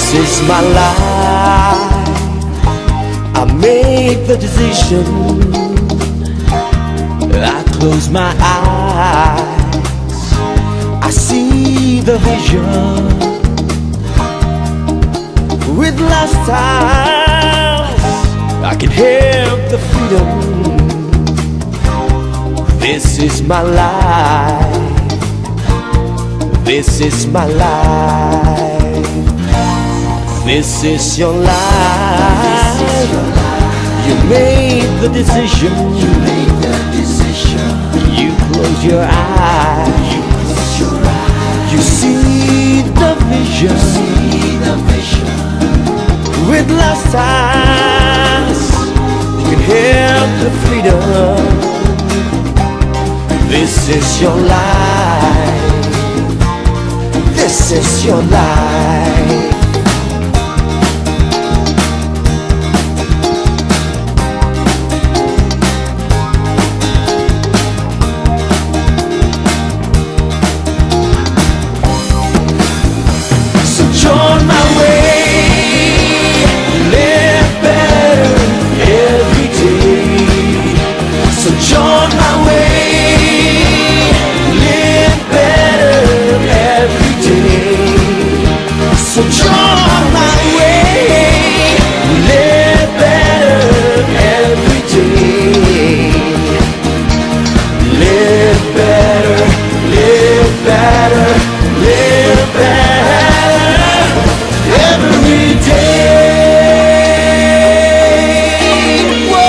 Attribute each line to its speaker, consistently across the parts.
Speaker 1: This is my life. I made the decision. I close my eyes, I see the vision. With last eyes, I can have the freedom. This is my life. This is my life. This is your life. You made the decision. You close your eyes. You see the vision. With last eyes, you can have the freedom. This is your life. This is your life. So join my way, live better every day. So join my way, live better every day. So join my way, live better every day. Live better, live better, live better every day. Whoa.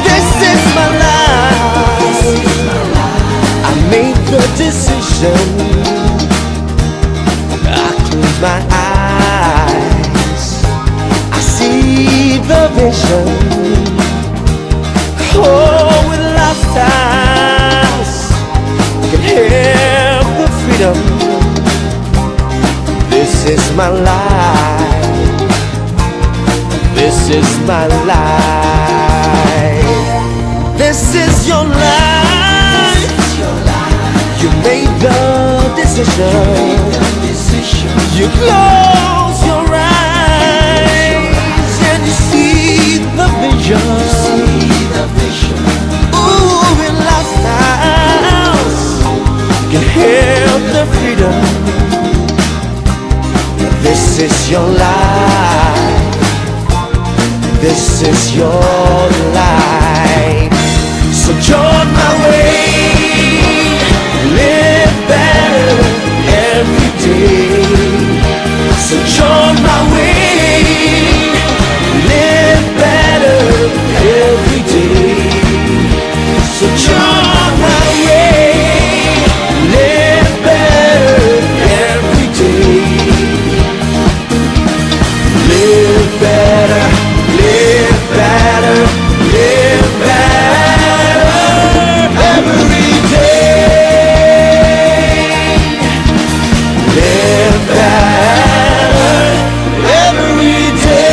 Speaker 1: This is my life. I made the decision. I close my eyes, I see the vision. Oh, with last eyes, you can have the freedom. This is my life. This is my life. This is your life. You made the decision. You close your eyes and you see the vision. Ooh, in last house, you can have the freedom. This is your life. This is your life. So join my way, live better every day. So join my way, live better every day. So join my way, live better every day. Live better, live better, live better every day. Live better every day.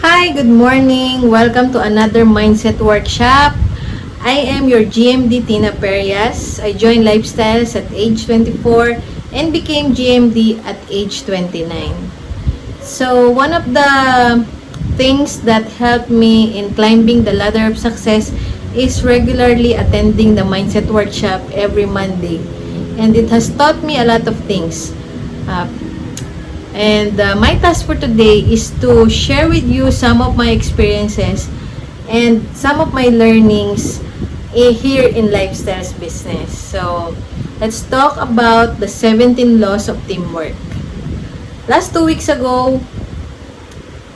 Speaker 2: Hi, good morning. Welcome to another Mindset Workshop. I am your GMD Tina Perias. I joined Lifestyles at age 24 and became GMD at age 29. So, one of the things that helped me in climbing the ladder of success is regularly attending the Mindset Workshop every Monday. And it has taught me a lot of things. My task for today is to share with you some of my experiences and some of my learnings here in Lifestyles business. So, let's talk about the 17 laws of teamwork. Last 2 weeks ago,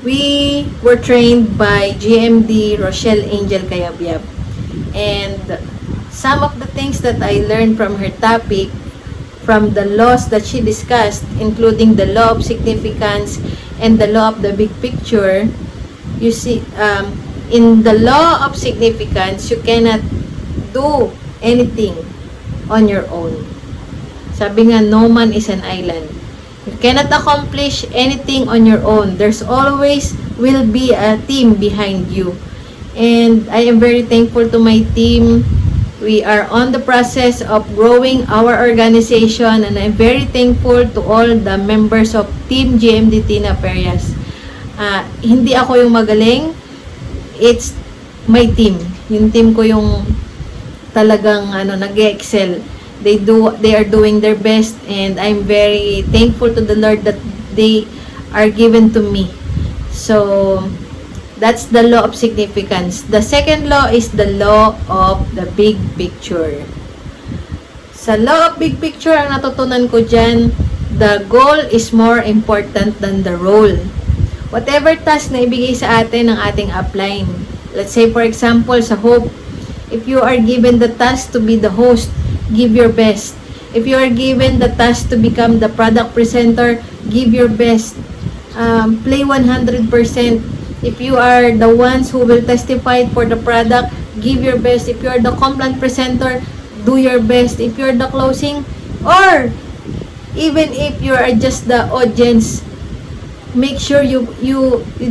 Speaker 2: we were trained by GMD Rochelle Angel Cayabyab. And some of the things that I learned from her topic, from the laws that she discussed, including the law of significance and the law of the big picture, you see, in the law of significance, you cannot do anything on your own. Sabi nga, no man is an island. You cannot accomplish anything on your own. There's always will be a team behind you. And I am very thankful to my team. We are on the process of growing our organization, and I'm very thankful to all the members of Team GMD Tina Perias. Hindi ako yung magaling. It's my team. Yung team ko yung talagang nag-excel. They are doing their best, and I'm very thankful to the Lord that they are given to me. So that's the law of significance. The second law is the law of the big picture. Sa law of big picture, ang natutunan ko dyan, the goal is more important than the role. Whatever task na ibigay sa atin ng ating upline. Let's say for example, sa Hope, if you are given the task to be the host, give your best. If you are given the task to become the product presenter, give your best. Play 100%. If you are the ones who will testify for the product, give your best. If you are the complaint presenter, do your best. If you are the closing, or even if you are just the audience, make sure you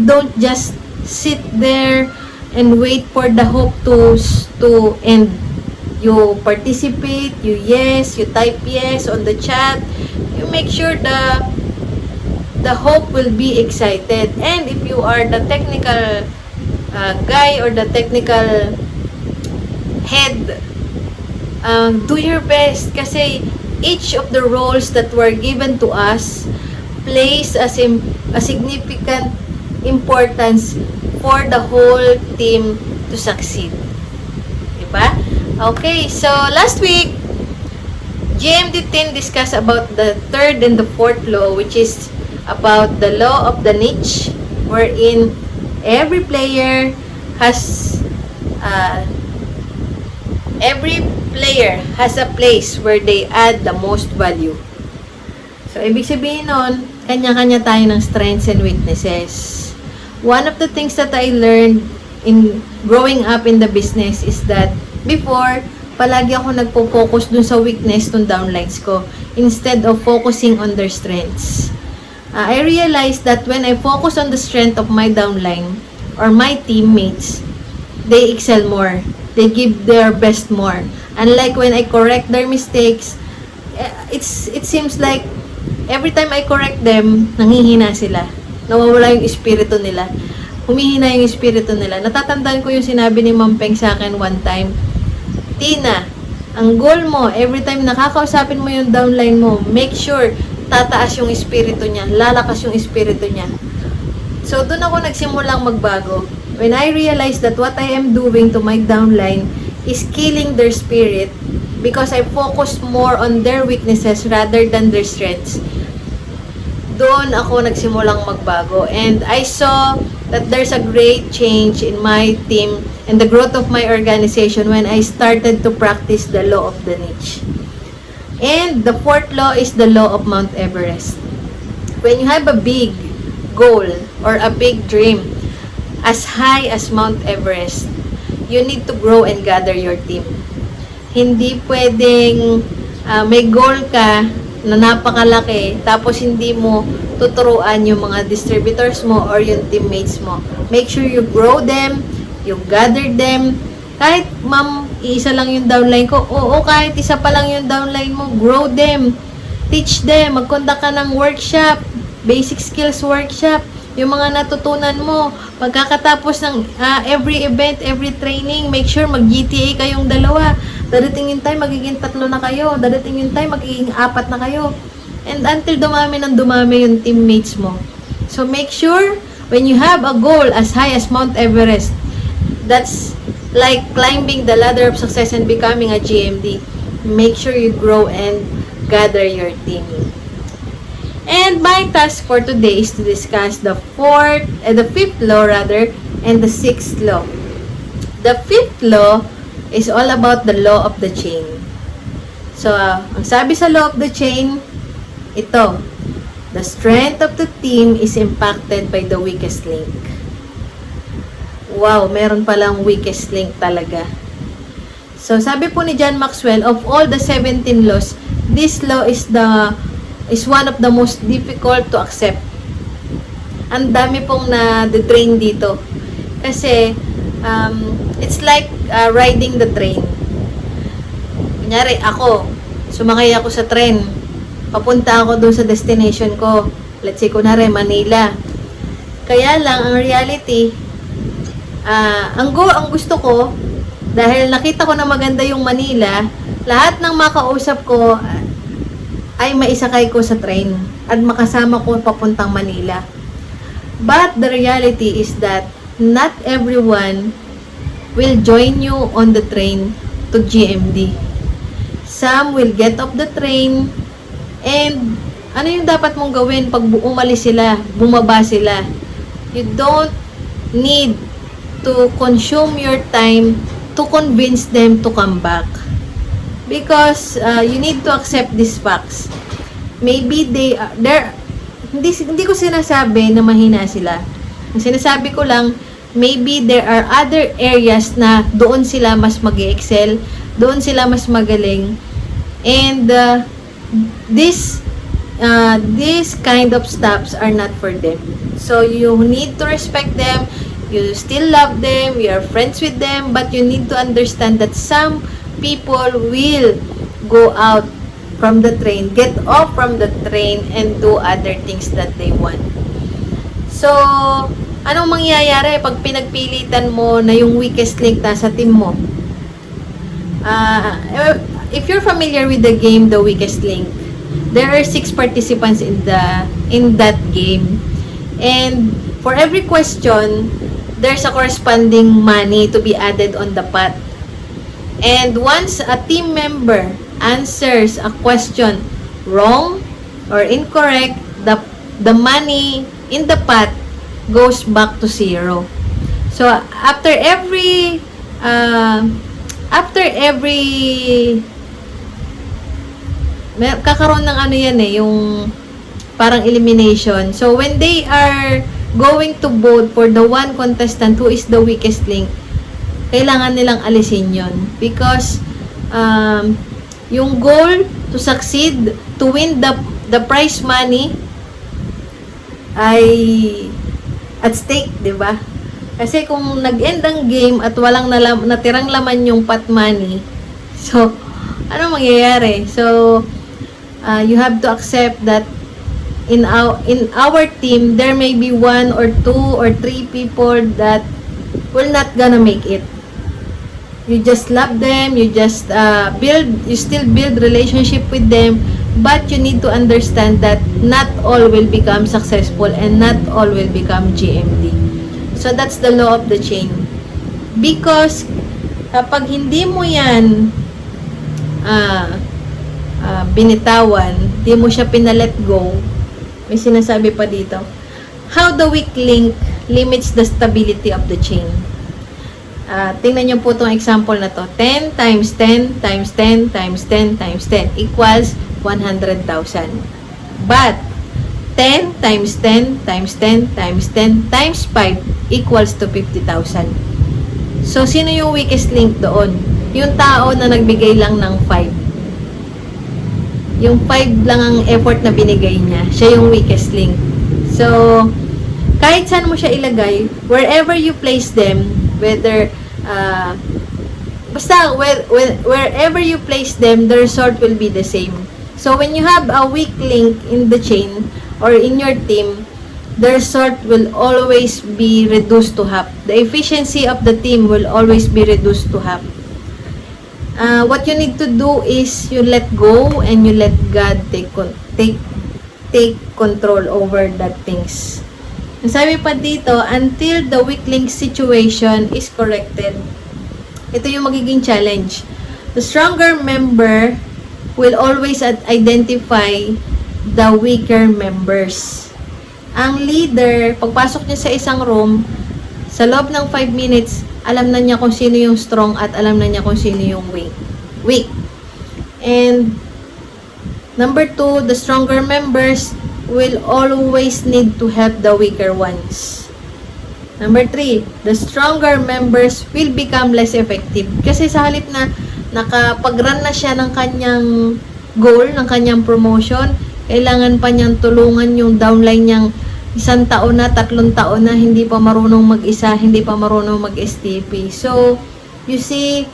Speaker 2: don't just sit there and wait for the hope to end. You participate, you type yes on the chat. You make sure the hope will be excited. And if you are the technical guy or the technical head, do your best, kasi each of the roles that were given to us plays a significant importance for the whole team to succeed. Diba? Okay, so last week GMD 10 discussed about the third and the fourth law, which is about the law of the niche, wherein every player has a place where they add the most value. So, ibig sabihin nun, kanya-kanya tayo ng strengths and weaknesses. One of the things that I learned in growing up in the business is that before, palagi ako nagpo-focus dun sa weakness ng downlines ko instead of focusing on their strengths. I realized that when I focus on the strength of my downline or my teammates, they excel more. They give their best more. Unlike when I correct their mistakes, it seems like every time I correct them, nanghihina sila. Nawawala yung espiritu nila. Humihina yung espiritu nila. Natatandaan ko yung sinabi ni Ma'am Peng sa akin one time, Tina, ang goal mo, every time nakakausapin mo yung downline mo, make sure tataas yung espiritu niya, lalakas yung espiritu niya. So, doon ako nagsimulang magbago. When I realized that what I am doing to my downline is killing their spirit because I focus more on their weaknesses rather than their strengths, doon ako nagsimulang magbago. And I saw that there's a great change in my team and the growth of my organization when I started to practice the law of the niche. And the fourth law is the law of Mount Everest. When you have a big goal or a big dream as high as Mount Everest, you need to grow and gather your team. Hindi pwedeng may goal ka na napakalaki tapos hindi mo tuturuan yung mga distributors mo or yung teammates mo. Make sure you grow them, you gather them. Kahit, ma'am, isa lang yung downline ko. Oo, kahit isa pa lang yung downline mo, grow them. Teach them. Mag-conduct ka ng workshop. Basic skills workshop. Yung mga natutunan mo. Pagkakatapos ng every event, every training, make sure mag-GTA kayong dalawa. Dadating yung time, magiging 3 na kayo. Dadating yung time, magiging 4 na kayo. And until dumami ng dumami yung teammates mo. So, make sure, when you have a goal as high as Mount Everest, that's like climbing the ladder of success and becoming a GMD. Make sure you grow and gather your team. And my task for today is to discuss the fifth law rather, and the sixth law. The fifth law is all about the law of the chain. So, ang sabi sa law of the chain, ito, the strength of the team is impacted by the weakest link. Wow, meron palang weakest link talaga. So, sabi po ni John Maxwell, of all the 17 laws, this law is one of the most difficult to accept. Ang dami pong na-train dito. Kasi, it's like riding the train. Kunyari, sumakay ako sa train. Papunta ako dun sa destination ko. Let's say, kunwari, Manila. Kaya lang, ang reality, ang gusto ko, dahil nakita ko na maganda yung Manila, lahat ng makausap ko ay maisakay ko sa train at makasama ko papuntang Manila. But the reality is that not everyone will join you on the train to GMD. Some will get off the train and ano yung dapat mong gawin pag umalis sila, bumaba sila? You don't need to consume your time to convince them to come back. Because you need to accept these facts. Maybe hindi ko sinasabi na mahina sila. Ang sinasabi ko lang, maybe there are other areas na doon sila mas mag-excel, doon sila mas magaling. And this kind of stops are not for them. So you need to respect them. You still love them, you are friends with them, but you need to understand that some people will go out from the train, get off from the train, and do other things that they want. So, anong mangyayari pag pinagpilitan mo na yung weakest link nasa team mo? If you're familiar with the game, The Weakest Link, there are 6 participants in that game. And for every question, there's a corresponding money to be added on the pot. And once a team member answers a question wrong or incorrect, the money in the pot goes back to 0. So after every kakaroon ng ano yan yung parang elimination. So when they are going to vote for the one contestant who is the weakest link, kailangan nilang alisin yon because yung goal to succeed, to win the prize money ay at stake, di ba? Kasi kung nag-end ang game at walang natirang laman yung pot money, so ano mangyayari? So you have to accept that in our team, there may be 1 or 2 or 3 people that will not gonna make it. You just love them, you still build relationship with them, but you need to understand that not all will become successful and not all will become GMD. So that's the law of the chain. Because kapag hindi mo yan binitawan, hindi mo siya pinalet go, may sinasabi pa dito, how the weak link limits the stability of the chain. Tingnan nyo po itong example na to. 10 times 10 times 10 times 10 times 10 equals 100,000. But 10 times 10 times 10 times 10 times 5 equals to 50,000. So, sino yung weakest link doon? Yung tao na nagbigay lang ng 5. Yung 5 lang ang effort na binigay niya. Siya yung weakest link. So, kahit saan mo siya ilagay, wherever you place them, whether wherever you place them, the result will be the same. So when you have a weak link in the chain or in your team, the result will always be reduced to half. The efficiency of the team will always be reduced to half. What you need to do is you let go and you let God take control over that things. Sabi pa dito, until the weak link situation is corrected. ito yung magiging challenge. The stronger member will always identify the weaker members. Ang leader, pagpasok niya sa isang room, sa loob ng 5 minutes, alam na niya kung sino yung strong at alam na niya kung sino yung weak. And number 2, the stronger members will always need to help the weaker ones. Number 3, the stronger members will become less effective. Kasi sa halip na nakapag-run na siya ng kanyang goal, ng kanyang promotion, kailangan pa niyang tulungan yung downline niyang 1 taon na, 3 taon na, hindi pa marunong mag-isa, hindi pa marunong mag-STP. So, you see,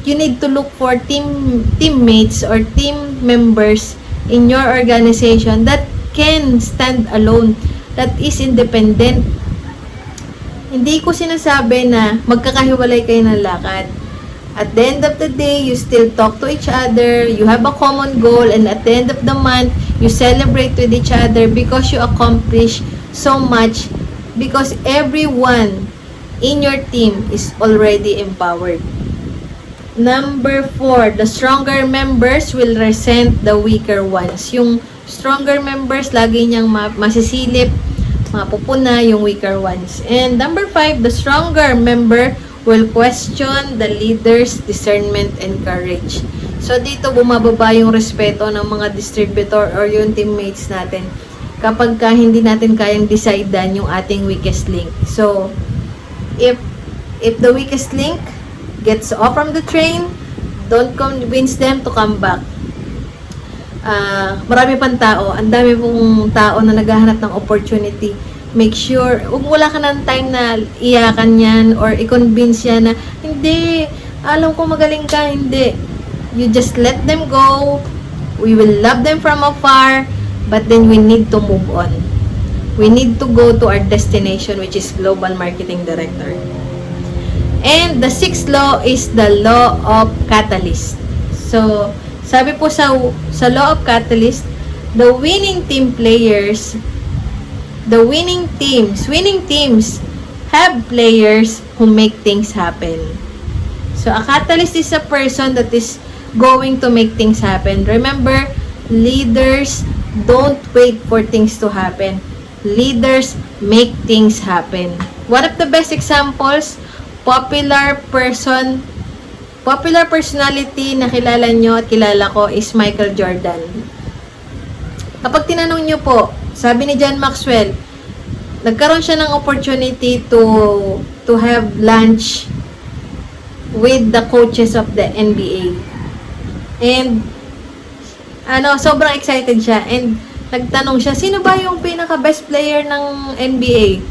Speaker 2: you need to look for teammates or team members in your organization that can stand alone, that is independent. Hindi ko sinasabi na magkakahiwalay kayo ng lakad. At the end of the day, you still talk to each other, you have a common goal, and at the end of the month, you celebrate with each other because you accomplish so much, because everyone in your team is already empowered. Number 4, the stronger members will resent the weaker ones. Yung stronger members, lagi niyang masisilip, mapupuna yung weaker ones. And number 5, the stronger member will question the leader's discernment and courage. So, dito bumababa yung respeto ng mga distributor or yung teammates natin kapag hindi natin kayang decidean yung ating weakest link. So, if the weakest link gets off from the train, don't convince them to come back. Marami pang tao, ang dami pong tao na naghahanap ng opportunity. Make sure, wala ka ng time na iyakan yan or i-convince yan na, hindi, alam ko magaling ka, hindi. You just let them go. We will love them from afar, but then we need to move on. We need to go to our destination, which is Global Marketing Director. And the 6th law is the law of catalyst. So, sabi po sa law of catalyst, the winning teams have players who make things happen. So, a catalyst is a person that is going to make things happen. Remember, leaders don't wait for things to happen. Leaders make things happen. One of the best examples, popular personality na kilala nyo at kilala ko is Michael Jordan. Kapag tinanong nyo po, sabi ni John Maxwell, nagkaroon siya ng opportunity to have lunch with the coaches of the NBA. And sobrang excited siya and nagtanong siya, sino ba yung pinaka best player ng NBA?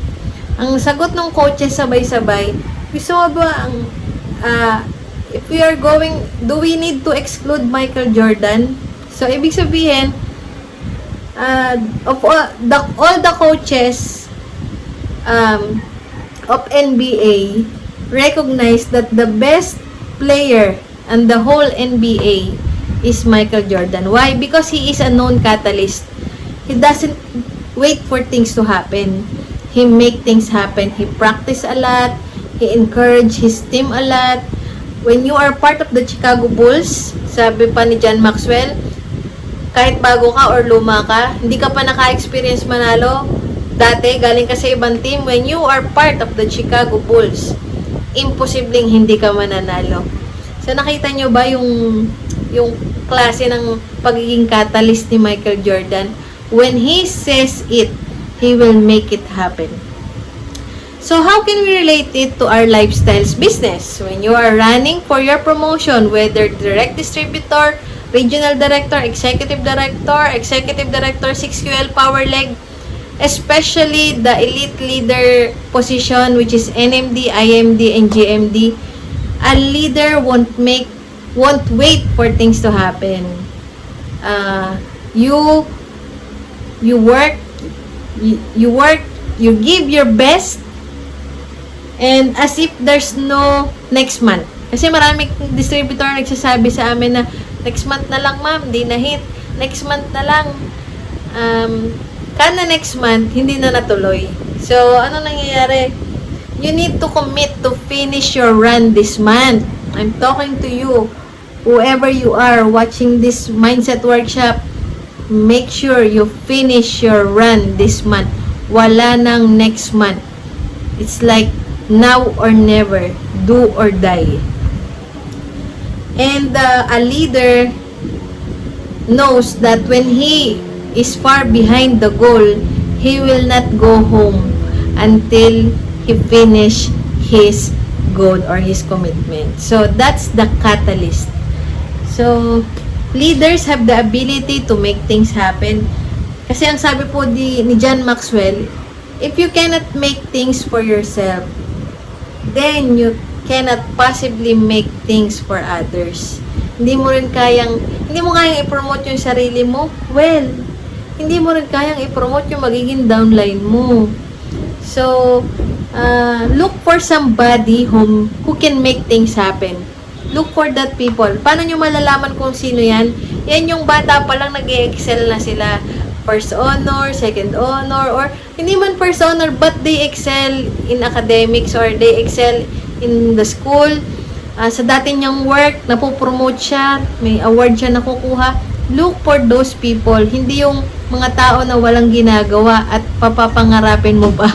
Speaker 2: Ang sagot ng coaches sabay-sabay, gusto ba if we are going, do we need to exclude Michael Jordan? So, ibig sabihin, of all the coaches of NBA recognize that the best player and the whole NBA is Michael Jordan. Why? Because he is a known catalyst. He doesn't wait for things to happen. He make things happen. He practice a lot. He encourage his team a lot. When you are part of the Chicago Bulls, sabi pa ni John Maxwell, kahit bago ka or luma ka, hindi ka pa naka-experience manalo, dati galing ka sa ibang team, when you are part of the Chicago Bulls, imposibleng hindi ka mananalo. So, nakita nyo ba yung klase ng pagiging catalyst ni Michael Jordan? When he says it, he will make it happen. So, how can we relate it to our lifestyles business? When you are running for your promotion, whether direct distributor, regional director, executive director, 6QL power leg, especially the elite leader position, which is NMD, IMD, and GMD, a leader won't wait for things to happen. You work, you give your best, and as if there's no next month. Kasi maraming distributor nagsasabi sa amin na next month na lang ma'am, di na hit. Next month na lang. Kana next month, hindi na natuloy. So, ano nangyayari? You need to commit to finish your run this month. I'm talking to you. Whoever you are watching this mindset workshop, make sure you finish your run this month. Wala nang next month. It's like now or never. Do or die. And a leader knows that when he is far behind the goal, he will not go home until he finish his goal or his commitment. So that's the catalyst. So leaders have the ability to make things happen. Kasi ang sabi po ni John Maxwell, if you cannot make things for yourself, then you cannot possibly make things for others. Hindi mo kayang i-promote yung sarili mo. Well, hindi mo rin kayang i-promote yung magiging downline mo. So, look for somebody who can make things happen. Look for that people. Paano nyo malalaman kung sino yan? Yan yung bata pa lang nag-excel na sila. First honor, second honor, or hindi man first honor, but they excel in academics or they excel in the school. Sa dati niyang work, napopromote siya, may award siya nakukuha. Look for those people. Hindi yung mga tao na walang ginagawa at papapangarapin mo ba.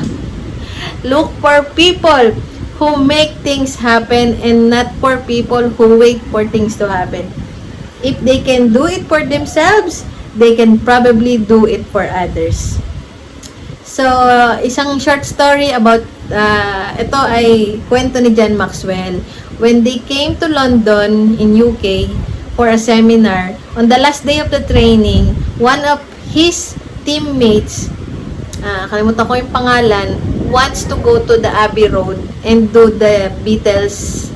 Speaker 2: Look for people who make things happen and not for people who wait for things to happen. If they can do it for themselves, they can probably do it for others. So, isang short story about, ito ay kwento ni John Maxwell. When they came to London in UK for a seminar, on the last day of the training, one of his teammates, kalimutan ko yung pangalan, wants to go to the Abbey Road and do the Beatles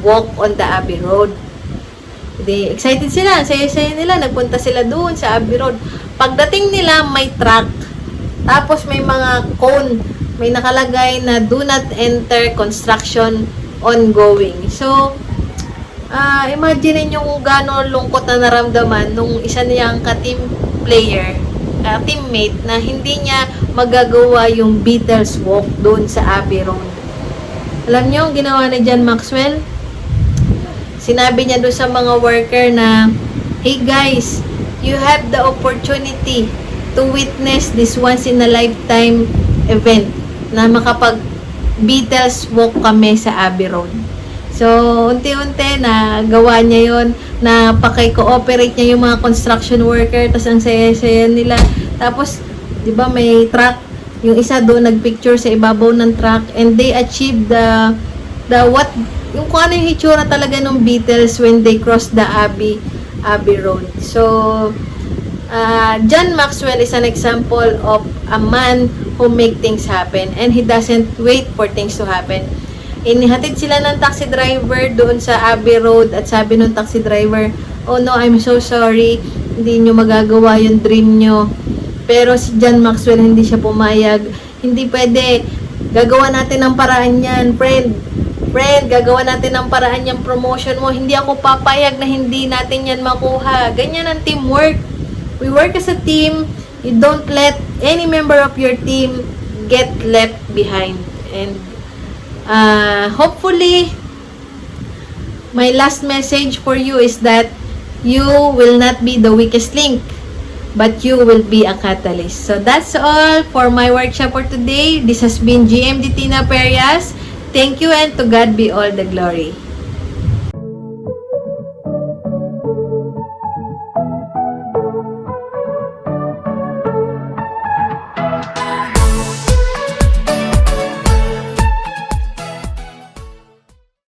Speaker 2: walk on the Abbey Road. They excited sila, saya-saya nila, nagpunta sila doon sa Abbey Road. Pagdating nila, may truck. Tapos may mga cone, may nakalagay na do not enter, construction ongoing. So, imagine nyo kung gano'ng lungkot na naramdaman nung isa niyang ka-team player, teammate, na hindi niya magagawa yung Beatles walk doon sa Abbey Road. Alam nyo, ginawa ni John Maxwell? Sinabi niya doon sa mga worker na, hey guys, you have the opportunity to witness this once in a lifetime event na makapag Beatles walk kami sa Abbey Road. So, unti-unti na gawa niya yon, na pakikooperate niya yung mga construction worker, tas ang saya-saya nila. Tapos, di ba may truck, yung isa doon nagpicture sa ibabaw ng truck, and they achieved the what, yung kung ano yung hitsura talaga ng Beatles when they crossed the Abbey Road. So, John Maxwell is an example of a man who make things happen, and he doesn't wait for things to happen. Inihatid sila ng taxi driver doon sa Abbey Road, at sabi ng taxi driver, oh no, I'm so sorry, hindi nyo magagawa yung dream nyo. Pero si John Maxwell, hindi siya pumayag. Hindi pwede, gagawa natin ng paraan yan, friend, gagawa natin ng paraan yung promotion mo. Hindi ako papayag na hindi natin yan makuha. Ganyan ang teamwork. We work as a team. You don't let any member of your team get left behind. And hopefully, my last message for you is that you will not be the weakest link, but you will be a catalyst. So that's all for my workshop for today. This has been GMD Tina Perias. Thank you, and to God be all the glory.